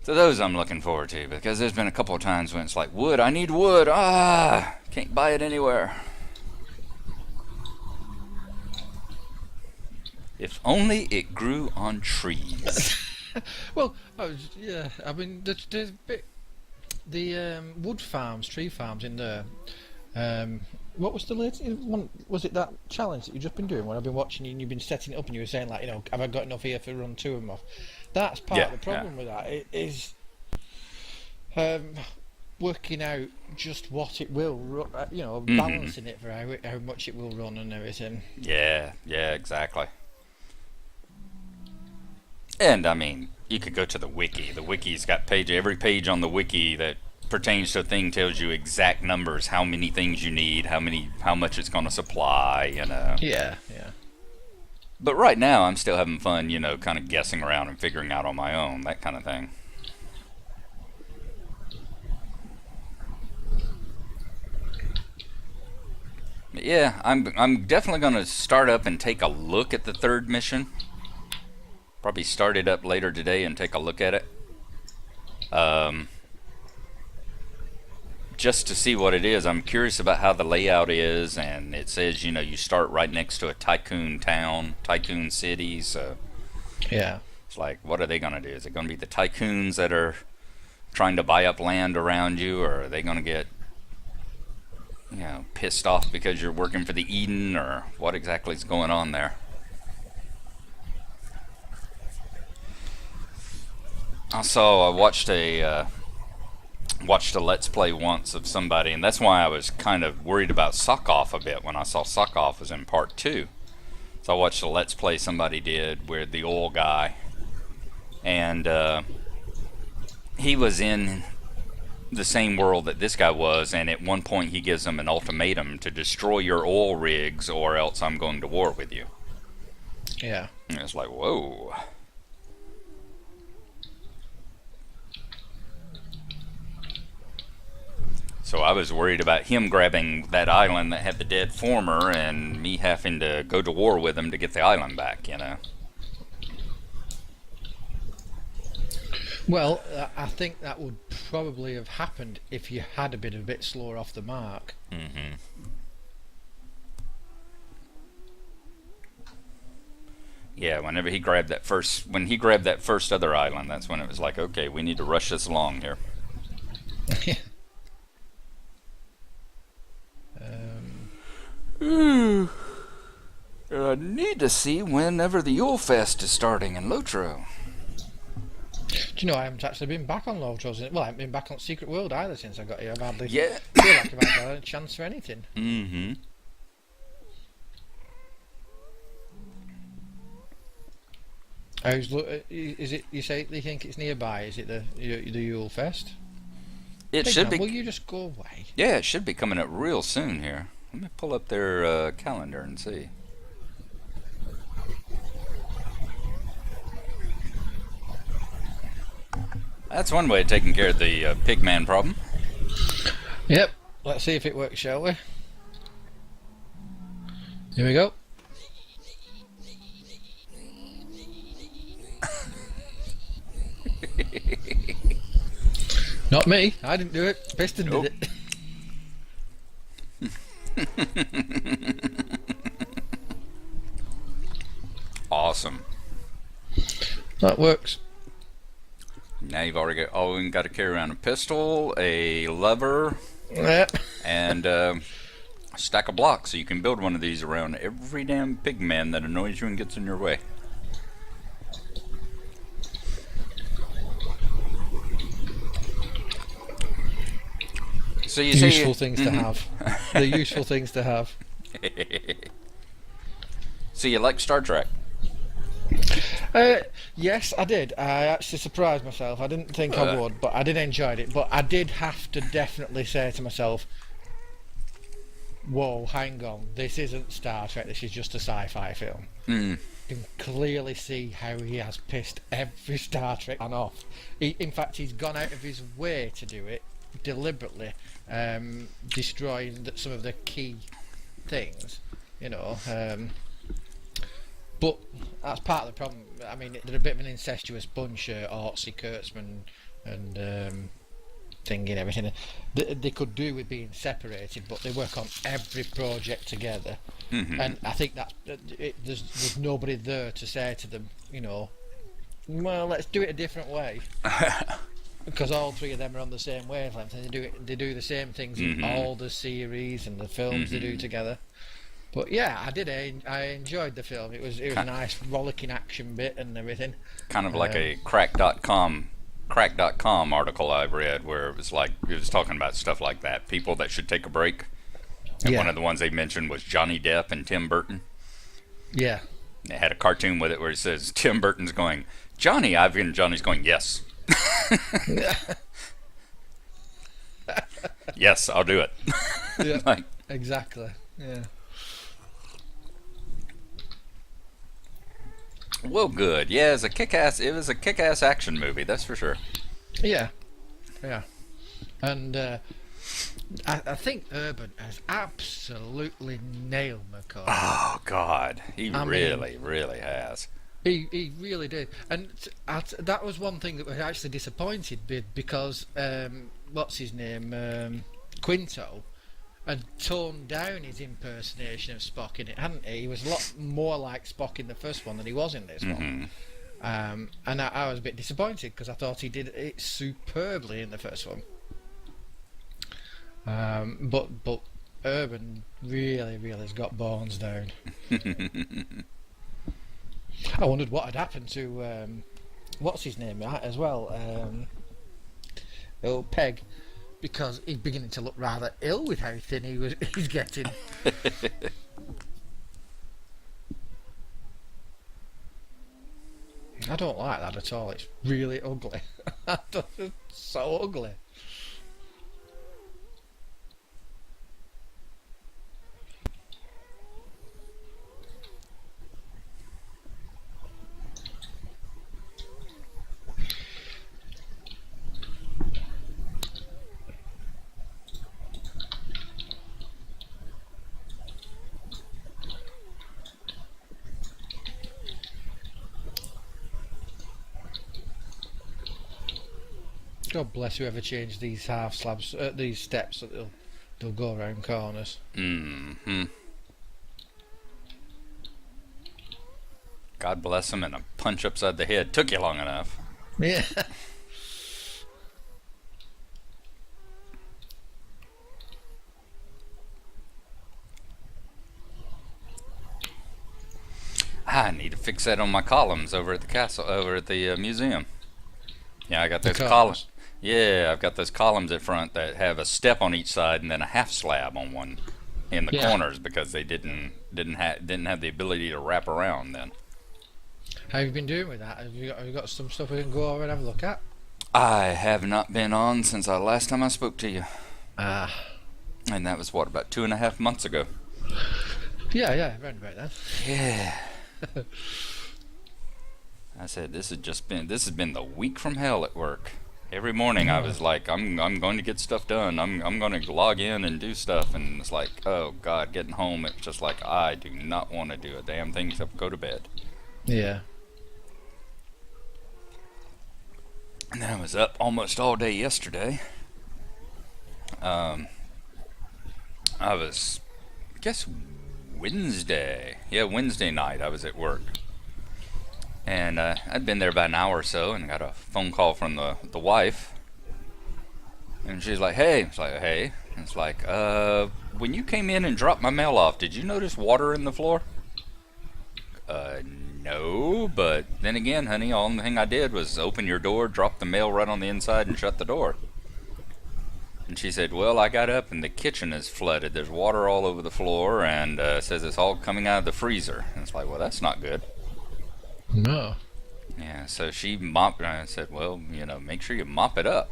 So those I'm looking forward to, because there's been a couple of times when it's like, wood, I need wood. Can't buy it anywhere. If only it grew on trees. Well, yeah. I mean, there's a bit the wood farms, tree farms in there. What was the latest one? Was it that challenge that you've just been doing? When I've been watching you and you've been setting it up, and you were saying like, have I got enough here to run two of them off? That's part Yeah, of the yeah. problem with that. It is um, working out just what it will, balancing it for how much it will run and everything. Yeah, yeah, exactly. And I mean, you could go to the wiki. The wiki's got every page on the wiki that pertains to a thing tells you exact numbers, how many things you need, how much it's going to supply. Yeah, yeah. But right now, I'm still having fun, kind of guessing around and figuring out on my own, that kind of thing. But yeah, I'm definitely going to start up and take a look at the third mission. Probably start it up later today and take a look at it. Just to see what it is. I'm curious about how the layout is, and it says, you start right next to a tycoon town, tycoon city, so Yeah. it's like, what are they going to do? Is it going to be the tycoons that are trying to buy up land around you, or are they going to get, pissed off because you're working for the Eden, or what exactly is going on there? I watched a Let's Play once of somebody, and that's why I was kind of worried about Sokoff a bit when I saw Sokoff was in part 2. So I watched a Let's Play somebody did with the oil guy, and he was in the same world that this guy was, and at one point he gives them an ultimatum to destroy your oil rigs or else I'm going to war with you. Yeah. And it's like, whoa. So I was worried about him grabbing that island that had the dead former and me having to go to war with him to get the island back. Well, I think that would probably have happened if you had been a bit slower off the mark. Mm-hmm. Yeah, when he grabbed that first other island, that's when it was like, okay, we need to rush this along here. I need to see whenever the Yule Fest is starting in Lotro. Do you know, I haven't actually been back on Lotros. Well, I haven't been back on Secret World either since I got here. I've hardly feel like I've had a chance for anything. Mm-hmm. Is it? You think it's nearby? Is it the Yule Fest? It should be. Will you just go away? Yeah, it should be coming up real soon here. Let me pull up their calendar and see. That's one way of taking care of the pigman problem. Yep. Let's see if it works, shall we? Here we go. Not me. I didn't do it. Piston did it. Awesome. That works. Now you've already got to carry around a pistol, a lever, and a stack of blocks, so you can build one of these around every damn pigman that annoys you and gets in your way. So you say useful things to have. They're useful things to have. So you like Star Trek? Yes, I did. I actually surprised myself. I didn't think I would, but I did enjoy it. But I did have to definitely say to myself, whoa, hang on, this isn't Star Trek, this is just a sci-fi film. You can clearly see how he has pissed every Star Trek fan off. In fact, he's gone out of his way to do it, deliberately, destroying some of the key things, but that's part of the problem. I mean, they're a bit of an incestuous bunch, Ortsy, Kurtzman, and thing and everything. They could do with being separated, but they work on every project together. And I think there's nobody there to say to them, well, let's do it a different way. Because all three of them are on the same wavelength, and they do the same things in all the series and the films they do together. But yeah, I enjoyed the film. It was a nice rollicking action bit and everything. Kind of like a crack.com article I read where it was talking about stuff like that, people that should take a break. And one of the ones they mentioned was Johnny Depp and Tim Burton. Yeah. They had a cartoon with it where it says Tim Burton's going, Johnny, and Johnny's going, yes. Yes, I'll do it. Yeah, exactly. Yeah. Well, good. Yeah, it was a kick-ass action movie, that's for sure. Yeah. And I think Urban has absolutely nailed McCall. Oh God, he really has. He really did, and that was one thing that was actually disappointed with, because what's his name, Quinto, had toned down his impersonation of Spock in it, hadn't he? He was a lot more like Spock in the first one than he was in this one. And I was a bit disappointed because I thought he did it superbly in the first one. But Urban really has got bones down. I wondered what had happened to what's his name as well, Peg, because he's beginning to look rather ill with how thin he's getting. I don't like that at all. It's really ugly. It's so ugly. God bless whoever changed these half slabs, these steps, that they'll go around corners. God bless him, and a punch upside the head took you long enough. Yeah. I need to fix that on my columns over at the castle, over at the museum. Yeah, I got those columns. Yeah, I've got those columns at front that have a step on each side and then a half slab on one in the corners, because they didn't have the ability to wrap around then. How have you been doing with that? Have you got some stuff we can go over and have a look at? I have not been on since the last time I spoke to you. And that was about 2.5 months ago. Yeah, around about then. Yeah. I said this has been the week from hell at work. Every morning I was like, I'm going to get stuff done. I'm going to log in and do stuff, and it's like, oh God, getting home, it's just like, I do not want to do a damn thing except go to bed. Yeah. And then I was up almost all day yesterday. I guess Wednesday night I was at work. And I'd been there about an hour or so, and got a phone call from the wife. And she's like, hey. It's like, hey. And it's like, when you came in and dropped my mail off, did you notice water in the floor? No, but then again, honey, all the thing I did was open your door, drop the mail right on the inside, and shut the door. And she said, well, I got up and the kitchen is flooded. There's water all over the floor, and says it's all coming out of the freezer. And it's like, well, that's not good. No. Yeah, so she mopped, and I said, well, make sure you mop it up.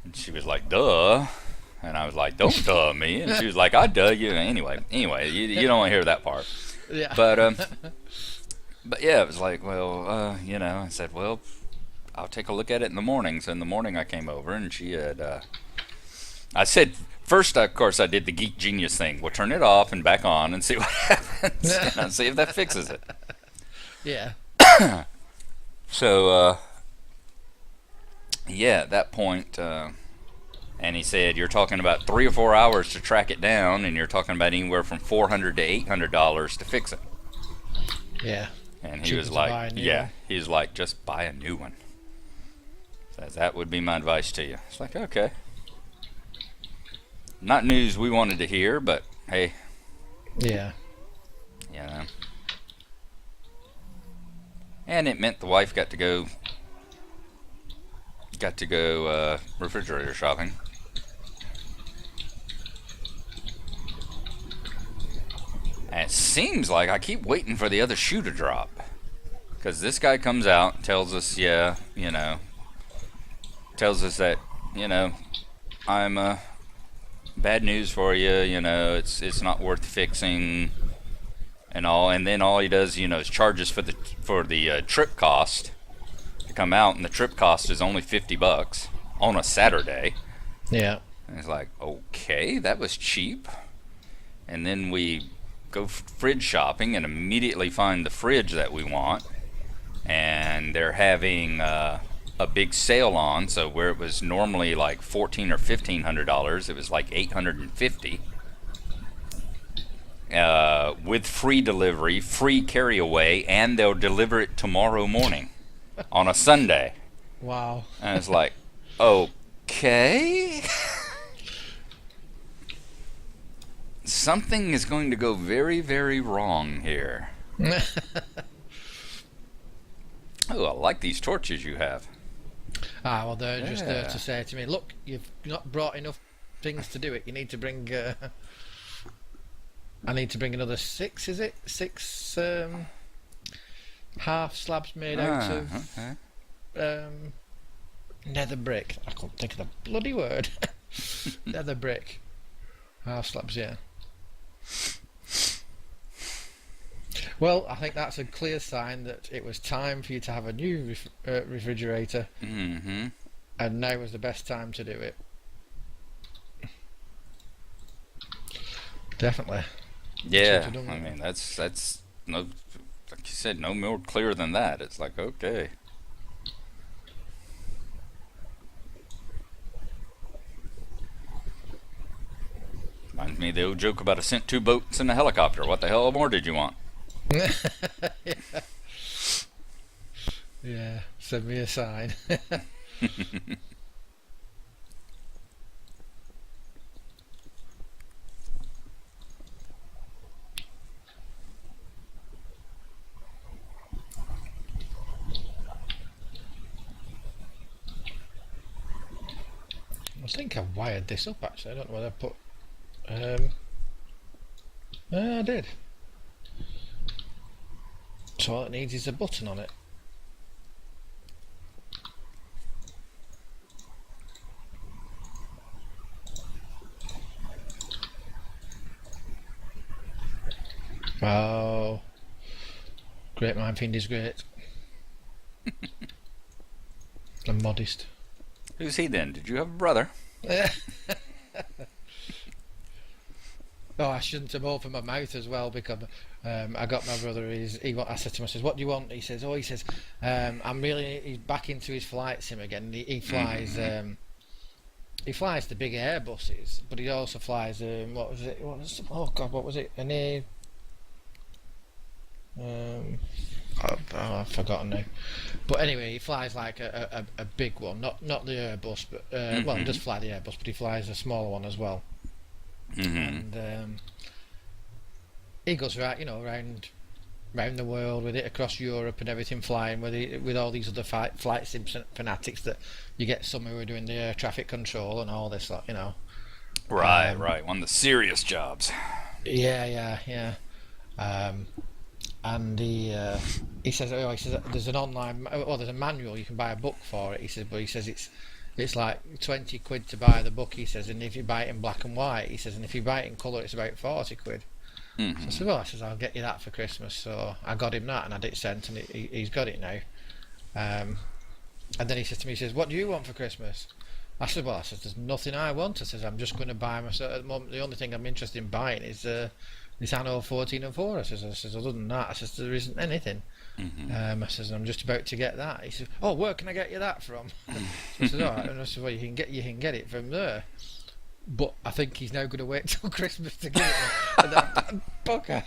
And she was like, duh. And I was like, don't duh me. And she was like, I duh you. Anyway, you don't want to hear that part. Yeah. But yeah, it was like, well, I said, well, I'll take a look at it in the morning. So in the morning I came over, and she had, I said, first, of course, I did the Geek Genius thing. We'll turn it off and back on and see what happens. And see if that fixes it. Yeah. So, yeah, at that point, and he said you're talking about 3 or 4 hours to track it down, and you're talking about anywhere from $400 to $800 to fix it. Yeah. And he Cheaper was to like, buy a new yeah, one. he was like, just buy a new one. So that would be my advice to you. It's like, okay, not news we wanted to hear, but hey, Yeah. you know. And it meant the wife got to go refrigerator shopping. And it seems like I keep waiting for the other shoe to drop. Because this guy comes out and tells us, yeah, tells us that, you know, I'm bad news for you, it's not worth fixing and all. And then all he does, is charges for the trip cost to come out, and the trip cost is only $50 on a Saturday. Yeah. And it's like, okay, that was cheap. And then we go fridge shopping and immediately find the fridge that we want. And they're having a big sale on, so where it was normally like $1,400 or $1,500, it was like $850. With free delivery, free carry away, and they'll deliver it tomorrow morning on a Sunday. Wow. And it's like, okay. Something is going to go very, very wrong here. Oh, I like these torches you have. Well, they're just there Yeah. to say to me, look, you've not brought enough things to do it. You need to bring. I need to bring another 6. Is it 6 half slabs made out of Okay. nether brick? I couldn't think of the bloody word. Nether brick. Half slabs, yeah. Well, I think that's a clear sign that it was time for you to have a new refrigerator, Mm-hmm. and now was the best time to do it. Definitely. Yeah, Should've done I that. mean that's no, like you said, no more clear than that. It's like, okay. Reminds me of the old joke about I sent 2 boats and a helicopter. What the hell more did you want? Yeah, send me a sign. I think I wired this up actually. I don't know whether I put. I did. So all it needs is a button on it. Oh, great Mindfiend is great. I'm modest. Who's he then? Did you have a brother? Oh, I shouldn't have opened my mouth as well because I got my brother. I said to him, I says, "What do you want?" He says, "I'm really." He's back into his flight sim again. He flies. He flies the big Airbuses, but he also flies. Oh God, what was it? I've forgotten now. But anyway, he flies like a big one, not the Airbus, but well, he does fly the Airbus, but he flies a smaller one as well. Mm-hmm. And he goes round the world with it, across Europe and everything, flying with all these other flight sim fanatics that you get some who are doing the air traffic control and all this lot. Right, right. One of the serious jobs. Yeah. And he says there's an online, there's a manual, you can buy a book for it. But he says it's like 20 quid to buy the book. He says, and if you buy it in black and white, he says, and if you buy it in colour, it's about 40 quid. Mm-hmm. So I said, I'll get you that for Christmas. So I got him that, and I had it sent, and he's got it now. And then he says to me, he says, "What do you want for Christmas?" I said, there's nothing I want. I says, I'm just going to buy myself at the moment. The only thing I'm interested in buying is this Anno 14 and 4. I says, other than that, I says, there isn't anything. I says, I'm just about to get that. He says, oh, where can I get you that from? So I said, all right. And I said, well, you can get it from there. But I think he's now going to wait till Christmas to get it. And that bugger.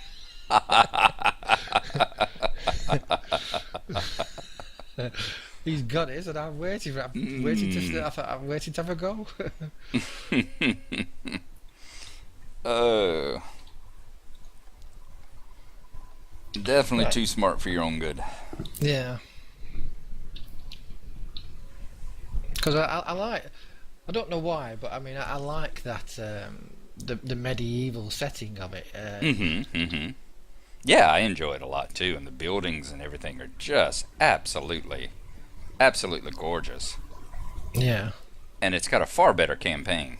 He's got it, and I'm waiting for it. I'm waiting to have a go. Oh. Definitely too smart for your own good. Yeah. Because I like, I don't know why, but I mean, I like that, the medieval setting of it. Yeah, I enjoy it a lot too, and the buildings and everything are just absolutely gorgeous. Yeah. And it's got a far better campaign.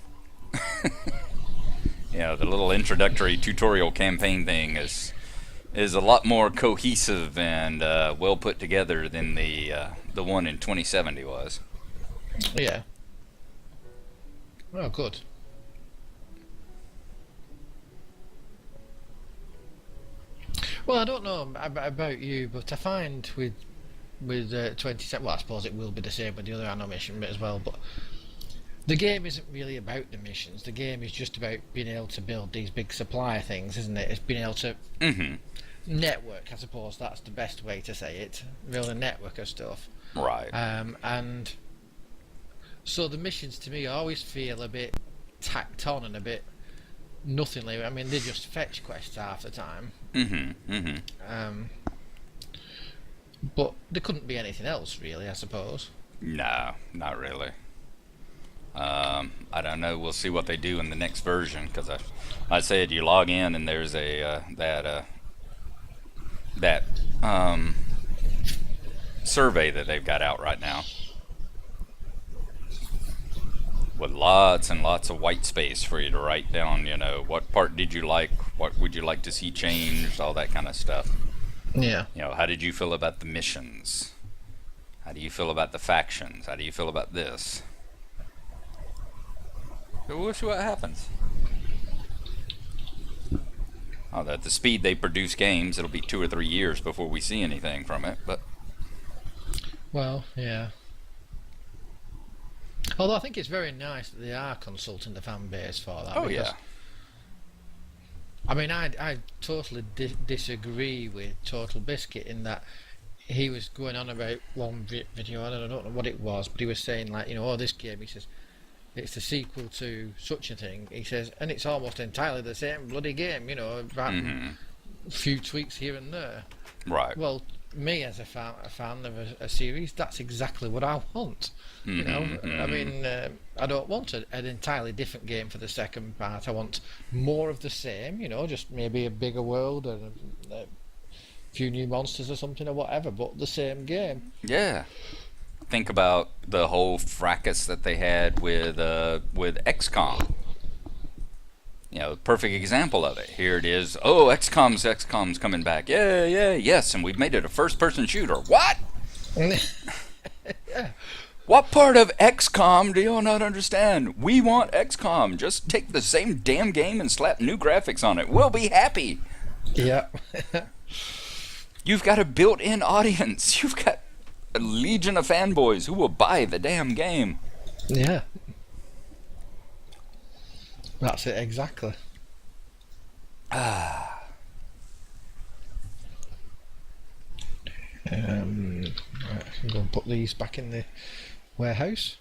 The little introductory tutorial campaign thing is a lot more cohesive and well put together than the one in 2070 was. Yeah. Oh, good. Well, I don't know about you, but I find with 27, well, I suppose it will be the same with the other animation bit as well, but the game isn't really about the missions. The game is just about being able to build these big supplier things, isn't it? It's being able to network, I suppose that's the best way to say it. Build a network of stuff. Right. And so the missions to me always feel a bit tacked on and a bit nothingly. I mean, they're just fetch quests half the time. But there couldn't be anything else, really, I suppose. No, not really. I don't know. We'll see what they do in the next version, because I said you log in and there's a that survey that they've got out right now with lots and lots of white space for you to write down. What part did you like? What would you like to see changed? All that kind of stuff. Yeah. How did you feel about the missions? How do you feel about the factions? How do you feel about this? So we'll see what happens. At the speed they produce games, it'll be 2 or 3 years before we see anything from it. But well, yeah. Although I think it's very nice that they are consulting the fan base for that. Oh yeah. I mean, I totally disagree with Total Biscuit in that he was going on about one video, I don't know what it was, but he was saying like, this game, he says, it's the sequel to such a thing. He says, and it's almost entirely the same bloody game, about a few tweaks here and there. Right. Well, me as a fan of a series, that's exactly what I want. I mean, I don't want an entirely different game for the second part. I want more of the same, just maybe a bigger world and a few new monsters or something or whatever, but the same game. Yeah. Think about the whole fracas that they had with XCOM. Perfect example of it. Here it is. Oh, XCOM's coming back. Yeah, yes, and we've made it a first-person shooter. What? Yeah. What part of XCOM do you not understand? We want XCOM. Just take the same damn game and slap new graphics on it. We'll be happy. Yeah. You've got a built-in audience. You've got a legion of fanboys who will buy the damn game. Yeah. That's it, exactly. Right, I'm going to put these back in the warehouse.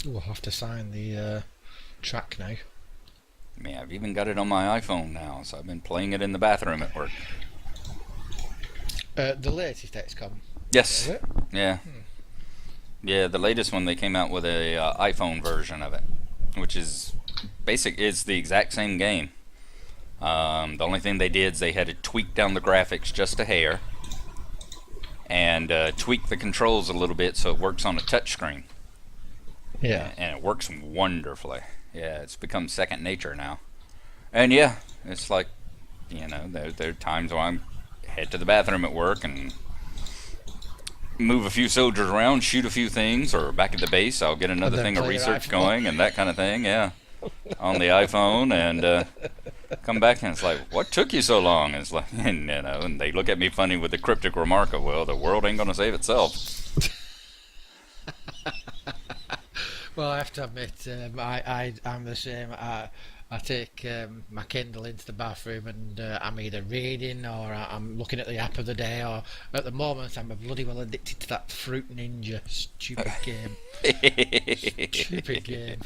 We'll have to sign the track now. Yeah, I've even got it on my iPhone now, so I've been playing it in the bathroom at work. The latest XCOM. Yes. Is it? Yeah. Yeah, the latest one, they came out with a iPhone version of it, which is it's the exact same game. The only thing they did is they had to tweak down the graphics just a hair and tweak the controls a little bit so it works on a touchscrene. Yeah. And it works wonderfully. Yeah, it's become second nature now. And yeah, it's like, there are times where I'm head to the bathroom at work and move a few soldiers around, shoot a few things, or back at the base I'll get another thing of research going and that kind of thing, yeah, on the iPhone, and Come back and it's like, what took you so long? It's like, and they look at me funny with the cryptic remark of, well, the world ain't gonna save itself. Well, I have to admit, I'm the same. I take my Kindle into the bathroom and I'm either reading or I'm looking at the app of the day, or at the moment I'm bloody well addicted to that Fruit Ninja stupid game. Stupid game.